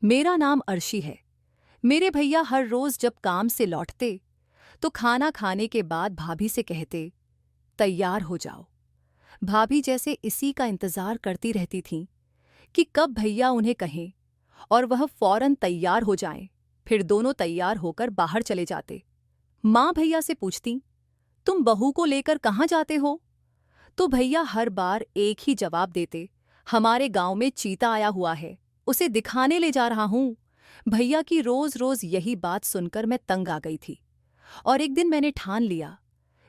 मेरा नाम अर्शी है। मेरे भैया हर रोज जब काम से लौटते तो खाना खाने के बाद भाभी से कहते, तैयार हो जाओ। भाभी जैसे इसी का इंतजार करती रहती थीं कि कब भैया उन्हें कहें और वह फौरन तैयार हो जाएं। फिर दोनों तैयार होकर बाहर चले जाते। माँ भैया से पूछती, तुम बहू को लेकर कहाँ जाते हो? तो भैया हर बार एक ही जवाब देते, हमारे गांव में चीता आया हुआ है, उसे दिखाने ले जा रहा हूं। भैया की रोज रोज यही बात सुनकर मैं तंग आ गई थी और एक दिन मैंने ठान लिया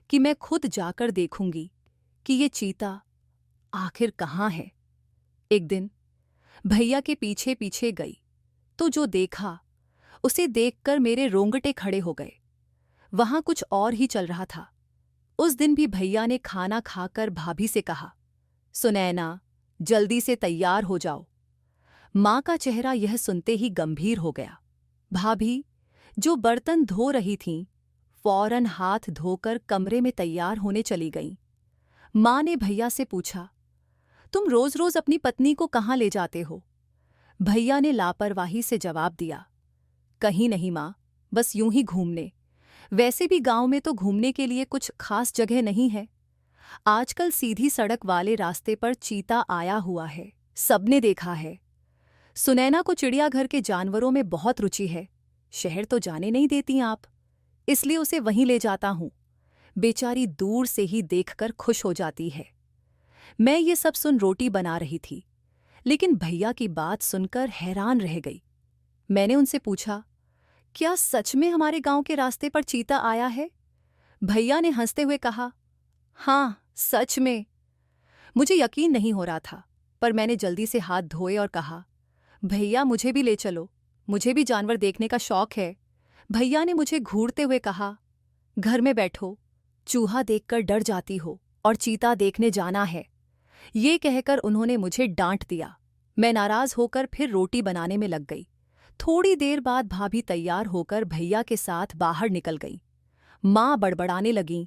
कि मैं खुद जाकर देखूंगी कि ये चीता आखिर कहाँ है। एक दिन भैया के पीछे पीछे गई तो जो देखा उसे देखकर मेरे रोंगटे खड़े हो गए। वहां कुछ और ही चल रहा था। उस दिन भी भैया ने खाना खाकर भाभी से कहा, सुनैना, जल्दी से तैयार हो जाओ। माँ का चेहरा यह सुनते ही गंभीर हो गया। भाभी, जो बर्तन धो रही थीं, फौरन हाथ धोकर कमरे में तैयार होने चली गईं। माँ ने भैया से पूछा, तुम रोज रोज अपनी पत्नी को कहाँ ले जाते हो? भैया ने लापरवाही से जवाब दिया, कहीं नहीं माँ, बस यूं ही घूमने। वैसे भी गांव में तो घूमने के लिए कुछ खास जगह नहीं है। आजकल सीधी सड़क वाले रास्ते पर चीता आया हुआ है, सबने देखा है। सुनैना को चिड़ियाघर के जानवरों में बहुत रुचि है। शहर तो जाने नहीं देती आप, इसलिए उसे वहीं ले जाता हूं। बेचारी दूर से ही देखकर खुश हो जाती है। मैं ये सब सुन रोटी बना रही थी, लेकिन भैया की बात सुनकर हैरान रह गई। मैंने उनसे पूछा, क्या सच में हमारे गांव के रास्ते पर चीता आया है? भैया ने हंसते हुए कहा, हाँ, सच में। मुझे यकीन नहीं हो रहा था, पर मैंने जल्दी से हाथ धोए और कहा, भैया मुझे भी ले चलो, मुझे भी जानवर देखने का शौक है। भैया ने मुझे घूरते हुए कहा, घर में बैठो, चूहा देखकर डर जाती हो और चीता देखने जाना है। ये कहकर उन्होंने मुझे डांट दिया। मैं नाराज होकर फिर रोटी बनाने में लग गई। थोड़ी देर बाद भाभी तैयार होकर भैया के साथ बाहर निकल गई। माँ बड़बड़ाने लगीं,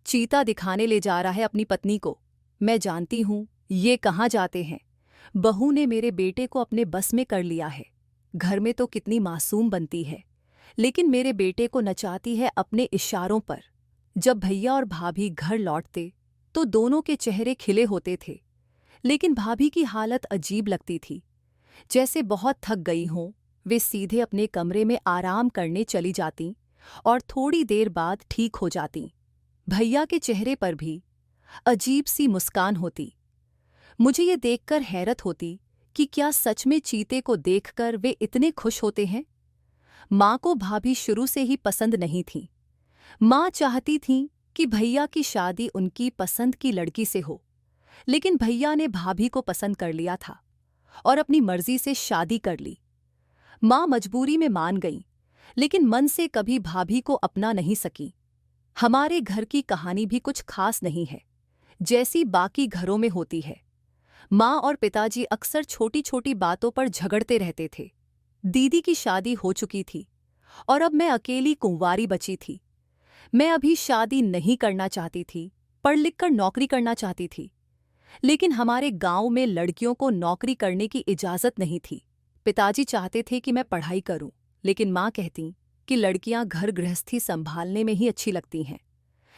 चीता दिखाने ले जा रहा है अपनी पत्नी को। मैं जानती हूँ ये कहाँ जाते हैं। बहू ने मेरे बेटे को अपने बस में कर लिया है। घर में तो कितनी मासूम बनती है, लेकिन मेरे बेटे को नचाती है अपने इशारों पर। जब भैया और भाभी घर लौटते तो दोनों के चेहरे खिले होते थे, लेकिन भाभी की हालत अजीब लगती थी, जैसे बहुत थक गई हों। वे सीधे अपने कमरे में आराम करने चली जातीं और थोड़ी देर बाद ठीक हो जातीं। भैया के चेहरे पर भी अजीब सी मुस्कान होती। मुझे ये देखकर हैरत होती कि क्या सच में चीते को देखकर वे इतने खुश होते हैं। माँ को भाभी शुरू से ही पसंद नहीं थी। माँ चाहती थीं कि भैया की शादी उनकी पसंद की लड़की से हो, लेकिन भैया ने भाभी को पसंद कर लिया था और अपनी मर्जी से शादी कर ली। माँ मजबूरी में मान गईं, लेकिन मन से कभी भाभी को अपना नहीं सकी। हमारे घर की कहानी भी कुछ खास नहीं है, जैसी बाकी घरों में होती है। माँ और पिताजी अक्सर छोटी छोटी बातों पर झगड़ते रहते थे। दीदी की शादी हो चुकी थी और अब मैं अकेली कुंवारी बची थी। मैं अभी शादी नहीं करना चाहती थी, पढ़ लिख कर नौकरी करना चाहती थी, लेकिन हमारे गांव में लड़कियों को नौकरी करने की इजाज़त नहीं थी। पिताजी चाहते थे कि मैं पढ़ाई करूं, लेकिन माँ कहती कि लड़कियां घर गृहस्थी संभालने में ही अच्छी लगती हैं।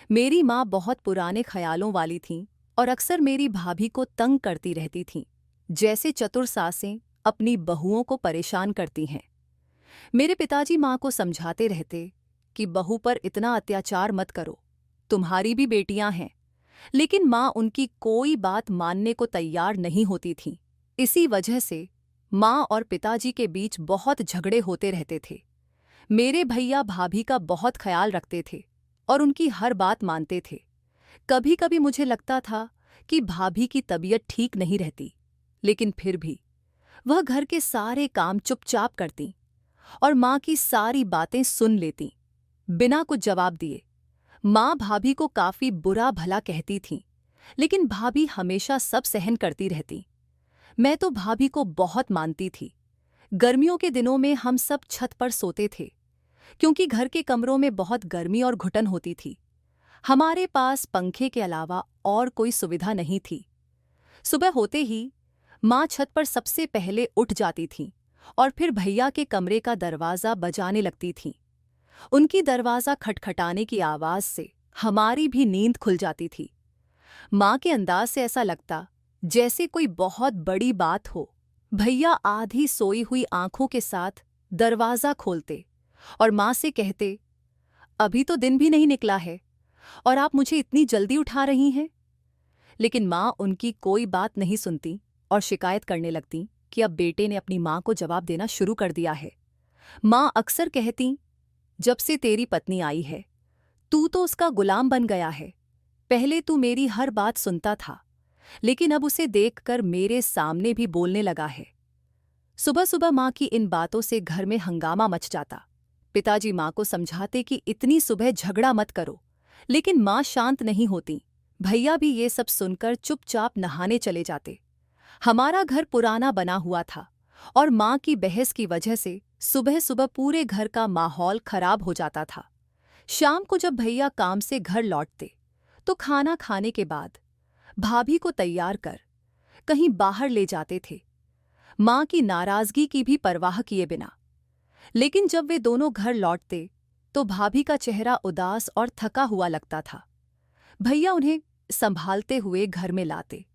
मेरी माँ बहुत पुराने ख्यालों वाली थीं और अक्सर मेरी भाभी को तंग करती रहती थीं, जैसे चतुर सासें अपनी बहुओं को परेशान करती हैं। मेरे पिताजी माँ को समझाते रहते कि बहू पर इतना अत्याचार मत करो, तुम्हारी भी बेटियां हैं, लेकिन माँ उनकी कोई बात मानने को तैयार नहीं होती थी। इसी वजह से माँ और पिताजी के बीच बहुत झगड़े होते रहते थे। मेरे भैया भाभी का बहुत ख्याल रखते थे और उनकी हर बात मानते थे। कभी कभी मुझे लगता था कि भाभी की तबीयत ठीक नहीं रहती, लेकिन फिर भी वह घर के सारे काम चुपचाप करती और माँ की सारी बातें सुन लेती बिना कुछ जवाब दिए। माँ भाभी को काफी बुरा भला कहती थीं, लेकिन भाभी हमेशा सब सहन करती रहती। मैं तो भाभी को बहुत मानती थी। गर्मियों के दिनों में हम सब छत पर सोते थे, क्योंकि घर के कमरों में बहुत गर्मी और घुटन होती थी। हमारे पास पंखे के अलावा और कोई सुविधा नहीं थी। सुबह होते ही माँ छत पर सबसे पहले उठ जाती थीं और फिर भैया के कमरे का दरवाज़ा बजाने लगती थीं। उनकी दरवाज़ा खटखटाने की आवाज़ से हमारी भी नींद खुल जाती थी। माँ के अंदाज से ऐसा लगता जैसे कोई बहुत बड़ी बात हो। भैया आधी सोई हुई आंखों के साथ दरवाज़ा खोलते और माँ से कहते, अभी तो दिन भी नहीं निकला है और आप मुझे इतनी जल्दी उठा रही हैं। लेकिन माँ उनकी कोई बात नहीं सुनती और शिकायत करने लगती कि अब बेटे ने अपनी माँ को जवाब देना शुरू कर दिया है। माँ अक्सर कहती, जब से तेरी पत्नी आई है तू तो उसका गुलाम बन गया है। पहले तू मेरी हर बात सुनता था, लेकिन अब उसे देखकर मेरे सामने भी बोलने लगा है। सुबह सुबह माँ की इन बातों से घर में हंगामा मच जाता। पिताजी माँ को समझाते कि इतनी सुबह झगड़ा मत करो, लेकिन माँ शांत नहीं होती। भैया भी ये सब सुनकर चुपचाप नहाने चले जाते। हमारा घर पुराना बना हुआ था और माँ की बहस की वजह से सुबह सुबह पूरे घर का माहौल खराब हो जाता था। शाम को जब भैया काम से घर लौटते तो खाना खाने के बाद भाभी को तैयार कर कहीं बाहर ले जाते थे, माँ की नाराजगी की भी परवाह किए बिना। लेकिन जब वे दोनों घर लौटते तो भाभी का चेहरा उदास और थका हुआ लगता था। भैया उन्हें संभालते हुए घर में लाते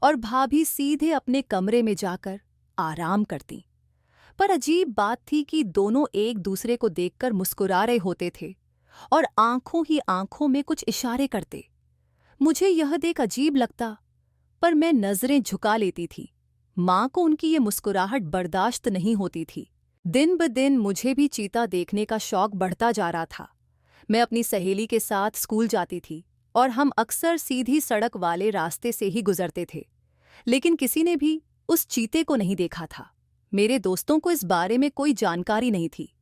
और भाभी सीधे अपने कमरे में जाकर आराम करती। पर अजीब बात थी कि दोनों एक दूसरे को देखकर मुस्कुरा रहे होते थे और आंखों ही आंखों में कुछ इशारे करते। मुझे यह देख अजीब लगता, पर मैं नजरें झुका लेती थी। माँ को उनकी ये मुस्कुराहट बर्दाश्त नहीं होती थी। दिन ब दिन मुझे भी चीता देखने का शौक बढ़ता जा रहा था। मैं अपनी सहेली के साथ स्कूल जाती थी और हम अक्सर सीधी सड़क वाले रास्ते से ही गुजरते थे, लेकिन किसी ने भी उस चीते को नहीं देखा था। मेरे दोस्तों को इस बारे में कोई जानकारी नहीं थी,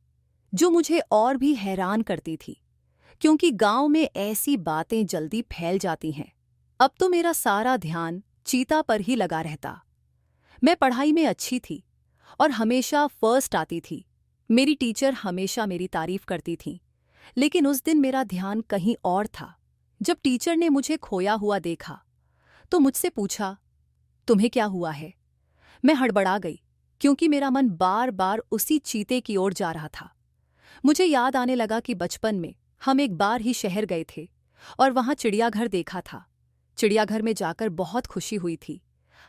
जो मुझे और भी हैरान करती थी, क्योंकि गांव में ऐसी बातें जल्दी फैल जाती हैं। अब तो मेरा सारा ध्यान चीता पर ही लगा रहता। मैं पढ़ाई में अच्छी थी और हमेशा फर्स्ट आती थी। मेरी टीचर हमेशा मेरी तारीफ करती थीं, लेकिन उस दिन मेरा ध्यान कहीं और था। जब टीचर ने मुझे खोया हुआ देखा तो मुझसे पूछा, तुम्हें क्या हुआ है? मैं हड़बड़ा गई, क्योंकि मेरा मन बार बार उसी चीते की ओर जा रहा था। मुझे याद आने लगा कि बचपन में हम एक बार ही शहर गए थे और वहां चिड़ियाघर देखा था। चिड़ियाघर में जाकर बहुत खुशी हुई थी।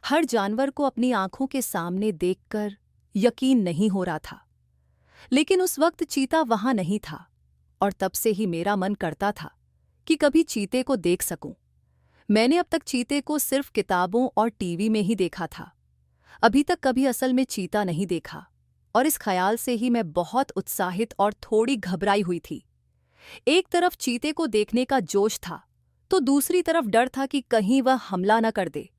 हर जानवर को अपनी आंखों के सामने देखकर यकीन नहीं हो रहा था। लेकिन उस वक्त चीता वहां नहीं था और तब से ही मेरा मन करता था कि कभी चीते को देख सकूं। मैंने अब तक चीते को सिर्फ किताबों और टीवी में ही देखा था। अभी तक कभी असल में चीता नहीं देखा और इस ख्याल से ही मैं बहुत उत्साहित और थोड़ी घबराई हुई थी। एक तरफ चीते को देखने का जोश था तो दूसरी तरफ डर था कि कहीं वह हमला न कर दे।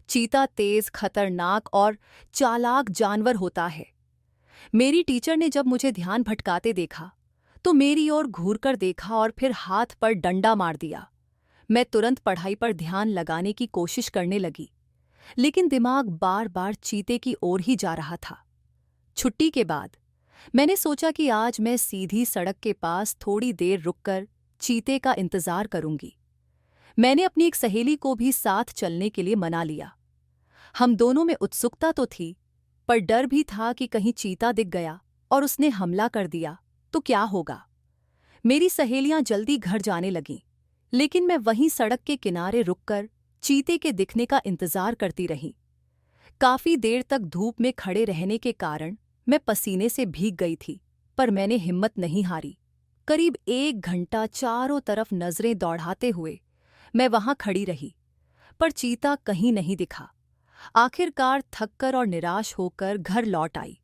चीता तेज, खतरनाक और चालाक जानवर होता है। मेरी टीचर ने जब मुझे ध्यान भटकाते देखा तो मेरी ओर घूरकर देखा और फिर हाथ पर डंडा मार दिया। मैं तुरंत पढ़ाई पर ध्यान लगाने की कोशिश करने लगी, लेकिन दिमाग बार बार चीते की ओर ही जा रहा था। छुट्टी के बाद मैंने सोचा कि आज मैं सीधी सड़क के पास थोड़ी देर रुककर चीते का इंतजार करूंगी। मैंने अपनी एक सहेली को भी साथ चलने के लिए मना लिया। हम दोनों में उत्सुकता तो थी, पर डर भी था कि कहीं चीता दिख गया और उसने हमला कर दिया तो क्या होगा। मेरी सहेलियां जल्दी घर जाने लगीं, लेकिन मैं वहीं सड़क के किनारे रुककर चीते के दिखने का इंतजार करती रही। काफी देर तक धूप में खड़े रहने के कारण मैं पसीने से भीग गई थी, पर मैंने हिम्मत नहीं हारी। करीब 1 घंटा चारों तरफ नजरें दौड़ाते हुए मैं वहां खड़ी रही, पर चीता कहीं नहीं दिखा। आखिरकार थककर और निराश होकर घर लौट आई।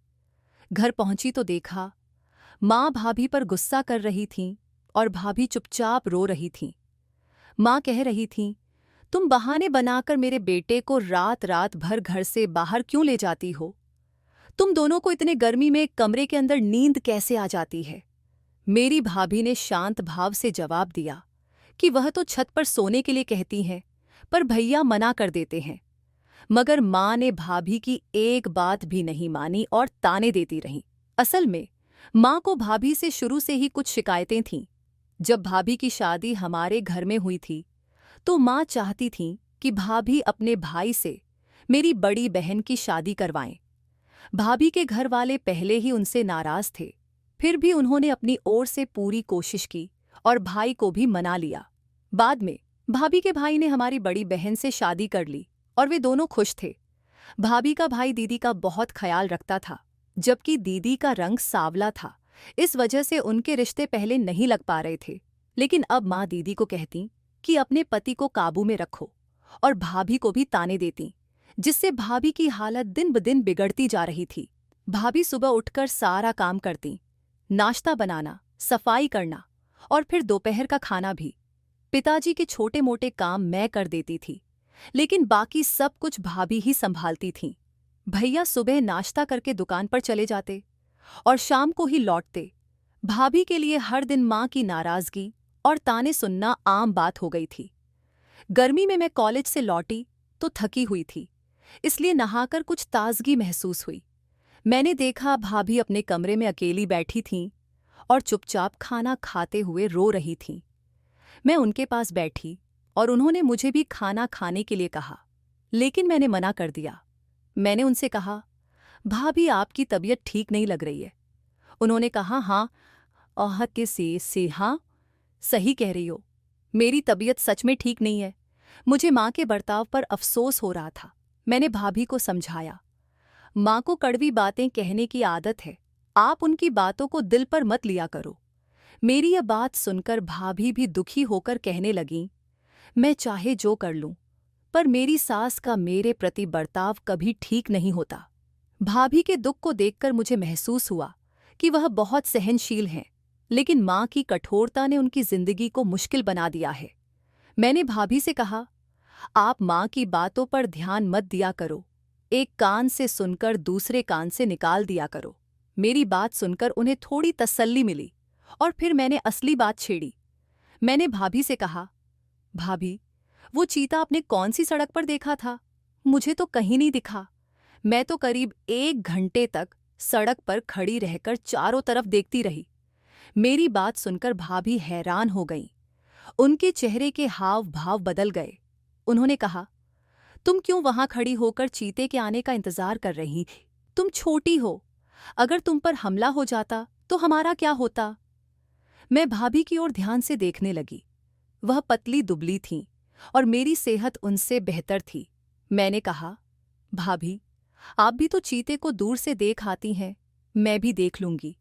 घर पहुंची तो देखा माँ भाभी पर गुस्सा कर रही थीं और भाभी चुपचाप रो रही थीं। माँ कह रही थीं, तुम बहाने बनाकर मेरे बेटे को रात रात भर घर से बाहर क्यों ले जाती हो? तुम दोनों को इतने गर्मी में कमरे के अंदर नींद कैसे आ जाती है? मेरी भाभी ने शांत भाव से जवाब दिया कि वह तो छत पर सोने के लिए कहती हैं, पर भैया मना कर देते हैं। मगर माँ ने भाभी की एक बात भी नहीं मानी और ताने देती रहीं। असल में माँ को भाभी से शुरू से ही कुछ शिकायतें थीं। जब भाभी की शादी हमारे घर में हुई थी तो माँ चाहती थीं कि भाभी अपने भाई से मेरी बड़ी बहन की शादी करवाएं। भाभी के घर वाले पहले ही उनसे नाराज थे, फिर भी उन्होंने अपनी ओर से पूरी कोशिश की और भाई को भी मना लिया। बाद में भाभी के भाई ने हमारी बड़ी बहन से शादी कर ली और वे दोनों खुश थे। भाभी का भाई दीदी का बहुत ख्याल रखता था, जबकि दीदी का रंग सांवला था। इस वजह से उनके रिश्ते पहले नहीं लग पा रहे थे। लेकिन अब माँ दीदी को कहती कि अपने पति को काबू में रखो और भाभी को भी ताने देती, जिससे भाभी की हालत दिन ब दिन बिगड़ती जा रही थी। भाभी सुबह उठकर सारा काम करती, नाश्ता बनाना, सफाई करना और फिर दोपहर का खाना भी। पिताजी के छोटे मोटे काम मैं कर देती थी, लेकिन बाकी सब कुछ भाभी ही संभालती थीं। भैया सुबह नाश्ता करके दुकान पर चले जाते और शाम को ही लौटते। भाभी के लिए हर दिन माँ की नाराजगी और ताने सुनना आम बात हो गई थी। गर्मी में मैं कॉलेज से लौटी तो थकी हुई थी, इसलिए नहाकर कुछ ताजगी महसूस हुई। मैंने देखा भाभी अपने कमरे में अकेली बैठी थीं और चुपचाप खाना खाते हुए रो रही थीं। मैं उनके पास बैठी और उन्होंने मुझे भी खाना खाने के लिए कहा, लेकिन मैंने मना कर दिया। मैंने उनसे कहा, भाभी आपकी तबीयत ठीक नहीं लग रही है। उन्होंने कहा, हाँ से हाँ, सही कह रही हो, मेरी तबीयत सच में ठीक नहीं है। मुझे माँ के बर्ताव पर अफसोस हो रहा था। मैंने भाभी को समझाया, माँ को कड़वी बातें कहने की आदत है, आप उनकी बातों को दिल पर मत लिया करो। मेरी यह बात सुनकर भाभी भी दुखी होकर कहने लगीं, मैं चाहे जो कर लूं, पर मेरी सास का मेरे प्रति बर्ताव कभी ठीक नहीं होता। भाभी के दुख को देखकर मुझे महसूस हुआ कि वह बहुत सहनशील हैं, लेकिन माँ की कठोरता ने उनकी जिंदगी को मुश्किल बना दिया है। मैंने भाभी से कहा, आप माँ की बातों पर ध्यान मत दिया करो, एक कान से सुनकर दूसरे कान से निकाल दिया करो। मेरी बात सुनकर उन्हें थोड़ी तसल्ली मिली और फिर मैंने असली बात छेड़ी। मैंने भाभी से कहा, भाभी, वो चीता आपने कौन सी सड़क पर देखा था? मुझे तो कहीं नहीं दिखा। मैं तो करीब 1 घंटे तक सड़क पर खड़ी रहकर चारों तरफ देखती रही। मेरी बात सुनकर भाभी हैरान हो गईं। उनके चेहरे के हाव भाव बदल गए। उन्होंने कहा, तुम क्यों वहां खड़ी होकर चीते के आने का इंतजार कर रही थी? तुम छोटी हो, अगर तुम पर हमला हो जाता तो हमारा क्या होता? मैं भाभी की ओर ध्यान से देखने लगी। वह पतली दुबली थीं और मेरी सेहत उनसे बेहतर थी। मैंने कहा, भाभी, आप भी तो चीते को दूर से देख आती हैं, मैं भी देख लूंगी।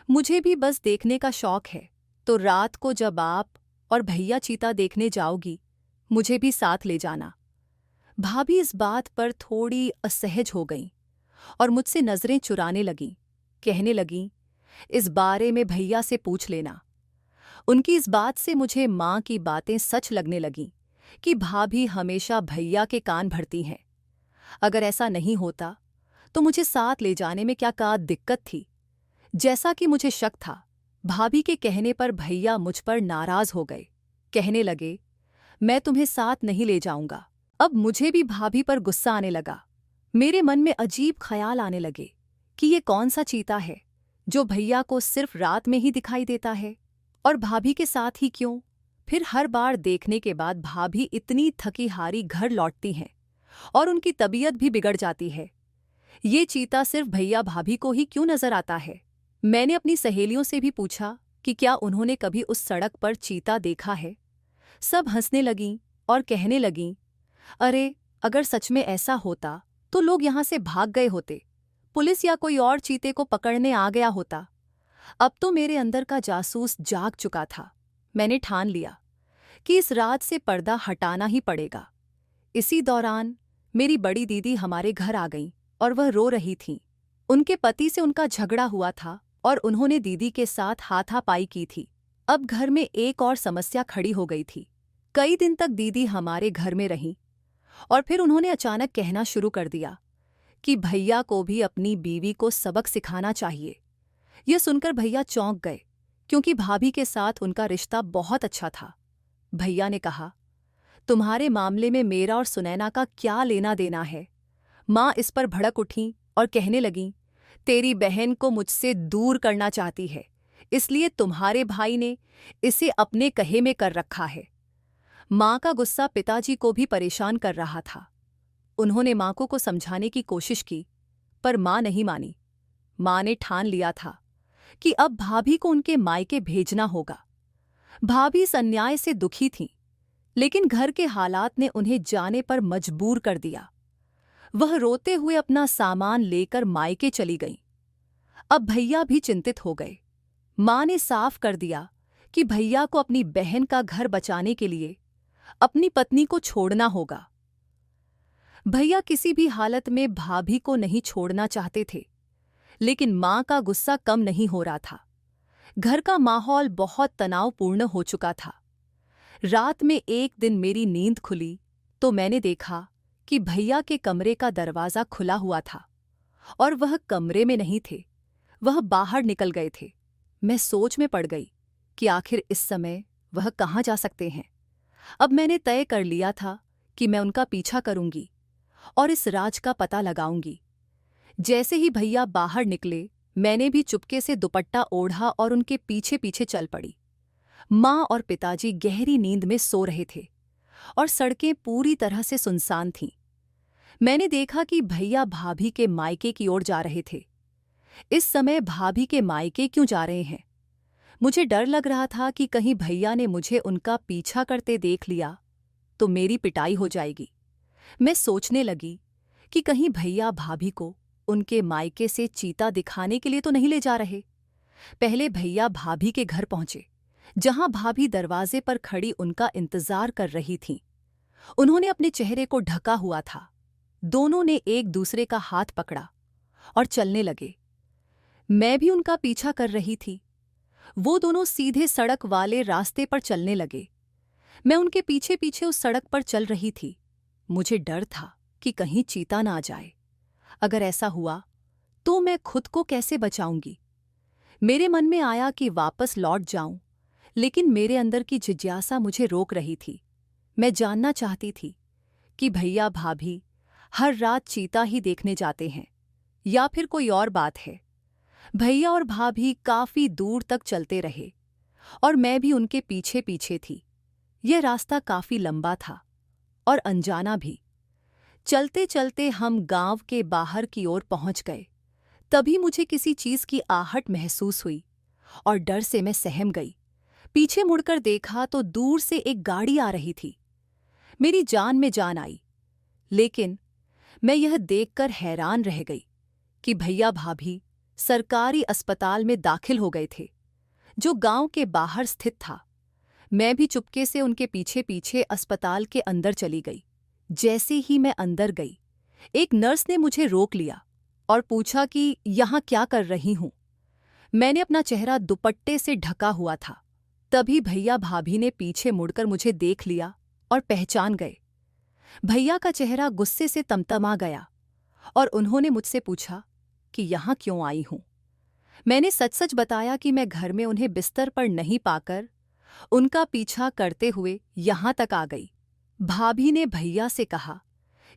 मुझे भी बस देखने का शौक है, तो रात को जब आप और भैया चीता देखने जाओगी, मुझे भी साथ ले जाना। भाभी इस बात पर थोड़ी असहज हो गईं और मुझसे नजरें चुराने लगीं। कहने लगीं, इस बारे में भैया से पूछ लेना। उनकी इस बात से मुझे माँ की बातें सच लगने लगीं कि भाभी हमेशा भैया के कान भरती हैं। अगर ऐसा नहीं होता तो मुझे साथ ले जाने में क्या दिक्कत थी? जैसा कि मुझे शक था, भाभी के कहने पर भैया मुझ पर नाराज हो गए। कहने लगे, मैं तुम्हें साथ नहीं ले जाऊंगा। अब मुझे भी भाभी पर गुस्सा आने लगा। मेरे मन में अजीब ख्याल आने लगे कि ये कौन सा चीता है जो भैया को सिर्फ रात में ही दिखाई देता है, और भाभी के साथ ही क्यों? फिर हर बार देखने के बाद भाभी इतनी थकी हारी घर लौटती हैं और उनकी तबीयत भी बिगड़ जाती है। ये चीता सिर्फ भैया भाभी को ही क्यों नजर आता है? मैंने अपनी सहेलियों से भी पूछा कि क्या उन्होंने कभी उस सड़क पर चीता देखा है। सब हंसने लगीं और कहने लगीं, अरे, अगर सच में ऐसा होता तो लोग यहाँ से भाग गए होते, पुलिस या कोई और चीते को पकड़ने आ गया होता। अब तो मेरे अंदर का जासूस जाग चुका था। मैंने ठान लिया कि इस रात से पर्दा हटाना ही पड़ेगा। इसी दौरान मेरी बड़ी दीदी हमारे घर आ गईं और वह रो रही थीं। उनके पति से उनका झगड़ा हुआ था और उन्होंने दीदी के साथ हाथापाई की थी। अब घर में एक और समस्या खड़ी हो गई थी। कई दिन तक दीदी हमारे घर में रहीं और फिर उन्होंने अचानक कहना शुरू कर दिया कि भैया को भी अपनी बीवी को सबक सिखाना चाहिए। यह सुनकर भैया चौंक गए, क्योंकि भाभी के साथ उनका रिश्ता बहुत अच्छा था। भैया ने कहा, तुम्हारे मामले में मेरा और सुनैना का क्या लेना देना है? माँ इस पर भड़क उठीं और कहने लगीं, तेरी बहन को मुझसे दूर करना चाहती है, इसलिए तुम्हारे भाई ने इसे अपने कहे में कर रखा है। माँ का गुस्सा पिताजी को भी परेशान कर रहा था। उन्होंने माँ को समझाने की कोशिश की, पर माँ नहीं मानी। माँ ने ठान लिया था कि अब भाभी को उनके मायके भेजना होगा। भाभी इस अन्याय से दुखी थीं, लेकिन घर के हालात ने उन्हें जाने पर मजबूर कर दिया। वह रोते हुए अपना सामान लेकर मायके चली गईं। अब भैया भी चिंतित हो गए। माँ ने साफ कर दिया कि भैया को अपनी बहन का घर बचाने के लिए अपनी पत्नी को छोड़ना होगा। भैया किसी भी हालत में भाभी को नहीं छोड़ना चाहते थे, लेकिन माँ का गुस्सा कम नहीं हो रहा था। घर का माहौल बहुत तनावपूर्ण हो चुका था। रात में एक दिन मेरी नींद खुली तो मैंने देखा कि भैया के कमरे का दरवाज़ा खुला हुआ था और वह कमरे में नहीं थे, वह बाहर निकल गए थे। मैं सोच में पड़ गई कि आखिर इस समय वह कहाँ जा सकते हैं। अब मैंने तय कर लिया था कि मैं उनका पीछा करूंगी और इस राज का पता लगाऊंगी। जैसे ही भैया बाहर निकले, मैंने भी चुपके से दुपट्टा ओढ़ा और उनके पीछे पीछे चल पड़ी। माँ और पिताजी गहरी नींद में सो रहे थे और सड़कें पूरी तरह से सुनसान थीं। मैंने देखा कि भैया भाभी के मायके की ओर जा रहे थे। इस समय भाभी के मायके क्यों जा रहे हैं? मुझे डर लग रहा था कि कहीं भैया ने मुझे उनका पीछा करते देख लिया तो मेरी पिटाई हो जाएगी। मैं सोचने लगी कि कहीं भैया भाभी को उनके मायके से चीता दिखाने के लिए तो नहीं ले जा रहे। पहले भैया भाभी के घर पहुंचे, जहां भाभी दरवाजे पर खड़ी उनका इंतजार कर रही थीं। उन्होंने अपने चेहरे को ढका हुआ था। दोनों ने एक दूसरे का हाथ पकड़ा और चलने लगे। मैं भी उनका पीछा कर रही थी। वो दोनों सीधे सड़क वाले रास्ते पर चलने लगे। मैं उनके पीछे पीछे उस सड़क पर चल रही थी। मुझे डर था कि कहीं चीता ना आ जाए। अगर ऐसा हुआ तो मैं खुद को कैसे बचाऊंगी? मेरे मन में आया कि वापस लौट जाऊं, लेकिन मेरे अंदर की जिज्ञासा मुझे रोक रही थी। मैं जानना चाहती थी कि भैया भाभी हर रात चीता ही देखने जाते हैं या फिर कोई और बात है। भैया और भाभी काफी दूर तक चलते रहे और मैं भी उनके पीछे पीछे थी। यह रास्ता काफी लंबा था और अनजाना भी। चलते चलते हम गांव के बाहर की ओर पहुंच गए। तभी मुझे किसी चीज की आहट महसूस हुई और डर से मैं सहम गई। पीछे मुड़कर देखा तो दूर से एक गाड़ी आ रही थी। मेरी जान में जान आई, लेकिन मैं यह देखकर हैरान रह गई कि भैया भाभी सरकारी अस्पताल में दाखिल हो गए थे, जो गांव के बाहर स्थित था। मैं भी चुपके से उनके पीछे पीछे अस्पताल के अंदर चली गई। जैसे ही मैं अंदर गई, एक नर्स ने मुझे रोक लिया और पूछा कि यहाँ क्या कर रही हूँ। मैंने अपना चेहरा दुपट्टे से ढका हुआ था। तभी भैया भाभी ने पीछे मुड़कर मुझे देख लिया और पहचान गए। भैया का चेहरा गुस्से से तमतमा गया और उन्होंने मुझसे पूछा कि यहाँ क्यों आई हूँ। मैंने सच सच बताया कि मैं घर में उन्हें बिस्तर पर नहीं पाकर उनका पीछा करते हुए यहाँ तक आ गई। भाभी ने भैया से कहा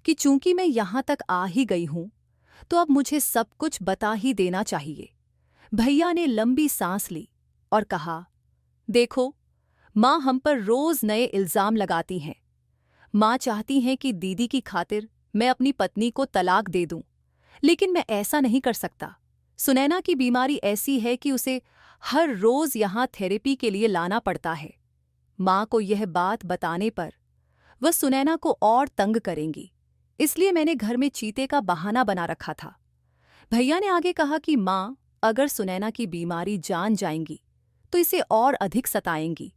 कि चूंकि मैं यहाँ तक आ ही गई हूँ, तो अब मुझे सब कुछ बता ही देना चाहिए। भैया ने लंबी सांस ली और कहा, देखो, माँ हम पर रोज नए इल्जाम लगाती हैं। माँ चाहती हैं कि दीदी की खातिर मैं अपनी पत्नी को तलाक दे दूं, लेकिन मैं ऐसा नहीं कर सकता। सुनैना की बीमारी ऐसी है कि उसे हर रोज यहाँ थेरेपी के लिए लाना पड़ता है। माँ को यह बात बताने पर वह सुनैना को और तंग करेंगी, इसलिए मैंने घर में चीते का बहाना बना रखा था। भैया ने आगे कहा कि माँ अगर सुनैना की बीमारी जान जाएंगी तो इसे और अधिक सताएंगी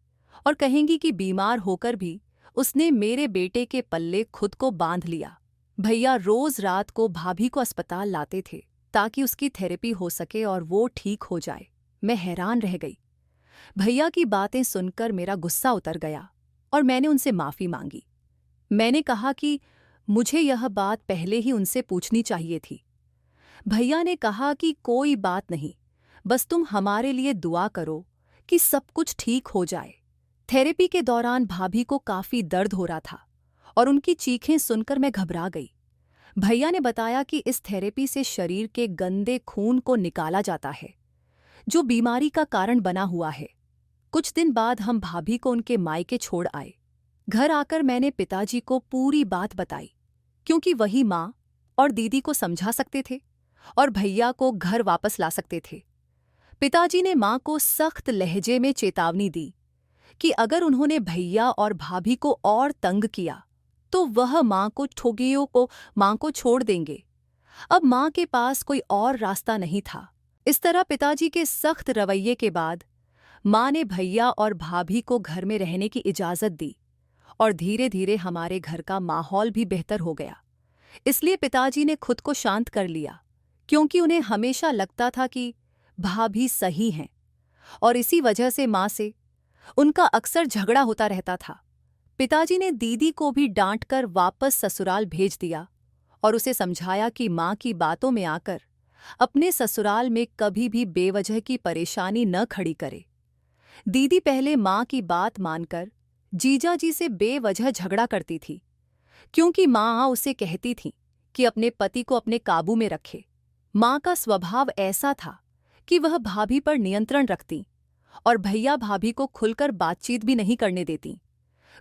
और कहेंगी कि बीमार होकर भी उसने मेरे बेटे के पल्ले खुद को बांध लिया। भैया रोज रात को भाभी को अस्पताल लाते थे ताकि उसकी थेरेपी हो सके और वो ठीक हो जाए। मैं हैरान रह गई। भैया की बातें सुनकर मेरा गुस्सा उतर गया और मैंने उनसे माफ़ी मांगी। मैंने कहा कि मुझे यह बात पहले ही उनसे पूछनी चाहिए थी। भैया ने कहा कि कोई बात नहीं, बस तुम हमारे लिए दुआ करो कि सब कुछ ठीक हो जाए। थेरेपी के दौरान भाभी को काफ़ी दर्द हो रहा था और उनकी चीखें सुनकर मैं घबरा गई। भैया ने बताया कि इस थेरेपी से शरीर के गंदे खून को निकाला जाता है, जो बीमारी का कारण बना हुआ है। कुछ दिन बाद हम भाभी को उनके मायके छोड़ आए। घर आकर मैंने पिताजी को पूरी बात बताई, क्योंकि वही माँ और दीदी को समझा सकते थे और भैया को घर वापस ला सकते थे। पिताजी ने मां को सख्त लहजे में चेतावनी दी कि अगर उन्होंने भैया और भाभी को और तंग किया तो वह मां को छोड़ देंगे। अब मां के पास कोई और रास्ता नहीं था। इस तरह पिताजी के सख्त रवैये के बाद मां ने भैया और भाभी को घर में रहने की इजाजत दी और धीरे धीरे हमारे घर का माहौल भी बेहतर हो गया। इसलिए पिताजी ने खुद को शांत कर लिया, क्योंकि उन्हें हमेशा लगता था कि भाभी सही हैं और इसी वजह से मां से उनका अक्सर झगड़ा होता रहता था। पिताजी ने दीदी को भी डांटकर वापस ससुराल भेज दिया और उसे समझाया कि मां की बातों में आकर अपने ससुराल में कभी भी बेवजह की परेशानी न खड़ी करे। दीदी पहले मां की बात मानकर जीजा जी से बेवजह झगड़ा करती थी, क्योंकि मां उसे कहती थी कि अपने पति को अपने काबू में रखे। मां का स्वभाव ऐसा था कि वह भाभी पर नियंत्रण रखती और भैया भाभी को खुलकर बातचीत भी नहीं करने देती।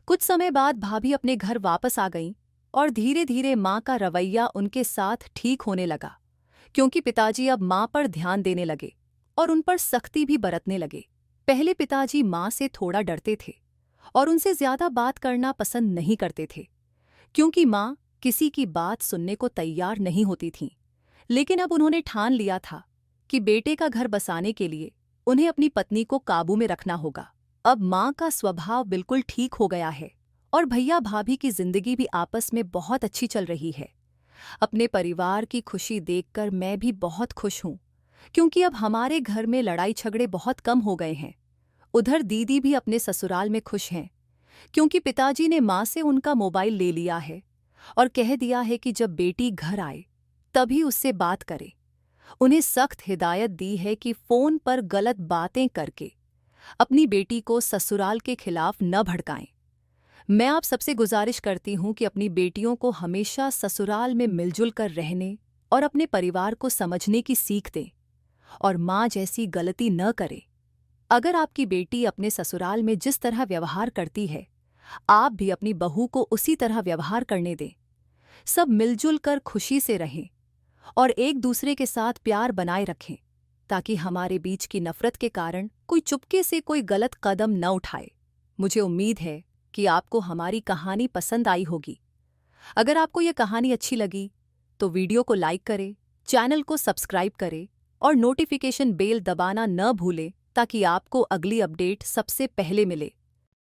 कुछ समय बाद भाभी अपने घर वापस आ गईं और धीरे धीरे मां का रवैया उनके साथ ठीक होने लगा, क्योंकि पिताजी अब मां पर ध्यान देने लगे और उन पर सख्ती भी बरतने लगे। पहले पिताजी मां से थोड़ा डरते थे और उनसे ज्यादा बात करना पसंद नहीं करते थे, क्योंकि मां किसी की बात सुनने को तैयार नहीं होती थीं। लेकिन अब उन्होंने ठान लिया था कि बेटे का घर बसाने के लिए उन्हें अपनी पत्नी को काबू में रखना होगा। अब मां का स्वभाव बिल्कुल ठीक हो गया है और भैया भाभी की जिंदगी भी आपस में बहुत अच्छी चल रही है। अपने परिवार की खुशी देखकर मैं भी बहुत खुश हूं, क्योंकि अब हमारे घर में लड़ाई झगड़े बहुत कम हो गए हैं। उधर दीदी भी अपने ससुराल में खुश हैं, क्योंकि पिताजी ने मां से उनका मोबाइल ले लिया है और कह दिया है कि जब बेटी घर आए तभी उससे बात करे। उन्हें सख्त हिदायत दी है कि फोन पर गलत बातें करके अपनी बेटी को ससुराल के खिलाफ न भड़काएं। मैं आप सबसे गुजारिश करती हूं कि अपनी बेटियों को हमेशा ससुराल में मिलजुल कर रहने और अपने परिवार को समझने की सीख दें और मां जैसी गलती न करे। अगर आपकी बेटी अपने ससुराल में जिस तरह व्यवहार करती है, आप भी अपनी बहू को उसी तरह व्यवहार करने दें। सब मिलजुल कर खुशी से रहें और एक दूसरे के साथ प्यार बनाए रखें, ताकि हमारे बीच की नफरत के कारण कोई चुपके से कोई गलत कदम न उठाए। मुझे उम्मीद है कि आपको हमारी कहानी पसंद आई होगी। अगर आपको यह कहानी अच्छी लगी तो वीडियो को लाइक करें, चैनल को सब्सक्राइब करें और नोटिफिकेशन बेल दबाना न भूलें, ताकि आपको अगली अपडेट सबसे पहले मिले।